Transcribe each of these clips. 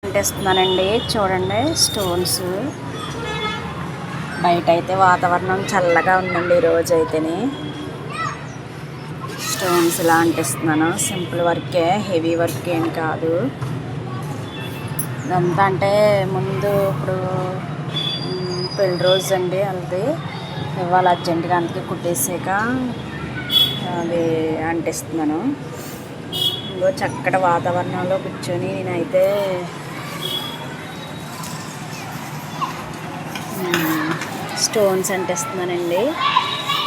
అంటిస్తున్నానండి. చూడండి స్టోన్స్. బయట అయితే వాతావరణం చల్లగా ఉందండి ఈరోజు అయితేనే. స్టోన్స్ ఇలా అంటిస్తున్నాను. సింపుల్ వర్కే, హెవీ వర్క్ ఏం కాదు. ఇదంతా అంటే ముందు ఇప్పుడు పెళ్లి రోజు అండి వాళ్ళది. ఇవాళ అర్జెంటుగా అందుకే కుట్టేసాక అది అంటిస్తున్నాను. ఇంకో చక్కటి వాతావరణంలో కూర్చొని నేనైతే స్టోన్స్ అంటిస్తున్నానండి.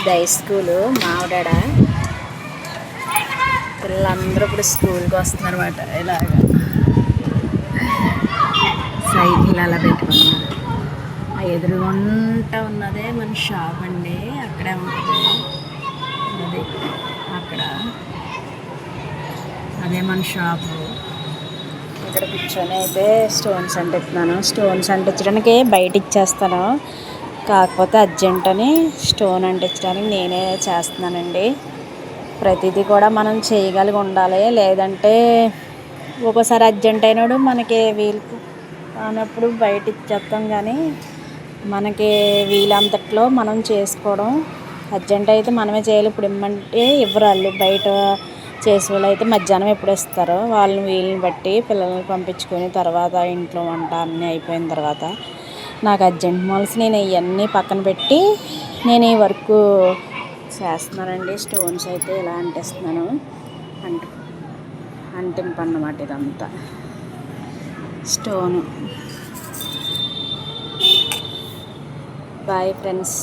హై స్కూలు మావిడాడ పిల్లలందరూ ఇప్పుడు స్కూల్కి వస్తున్నారు అన్నమాట. ఇలాగ సైకిల్ అలా పెట్టుకున్నారు. ఆ ఎదురుగుంట ఉన్నదే మన షాప్ అండి. అక్కడే ఉంటుంది అది. అక్కడ అదే మన షాపు. ఇక్కడ కూర్చొని అయితే స్టోన్స్ అంటిస్తున్నాను. స్టోన్స్ అంటించడానికి బయట ఇచ్చేస్తాను. కాకపోతే అర్జెంట్ అని స్టోన్ అంటించడానికి నేనే చేస్తున్నానండి. ప్రతిదీ కూడా మనం చేయగలిగి ఉండాలి. లేదంటే ఒక్కోసారి అర్జెంట్ అయినప్పుడు మనకి వీలు కానప్పుడు బయట ఇచ్చేస్తాం. కానీ మనకి వీలంతట్లో మనం చేసుకోవడం. అర్జెంట్ అయితే మనమే చేయాలి. ఇప్పుడు ఇమ్మంటే ఇవ్వరు వాళ్ళు. బయట చేసే వాళ్ళు అయితే మధ్యాహ్నం ఎప్పుడు ఇస్తారో వాళ్ళని వీలుని బట్టి పిల్లల్ని పంపించుకొని తర్వాత ఇంట్లో వంట అన్నీ అయిపోయిన తర్వాత నాకు అర్జెంట్ మాల్స్ నేను ఇవన్నీ పక్కన పెట్టి నేను ఈ వర్క్ చేస్తున్నానండి. స్టోన్స్ అయితే ఇలా అంటిస్తున్నాను. అంటింపు అన్నమాట ఇదంతా స్టోను. Bye friends.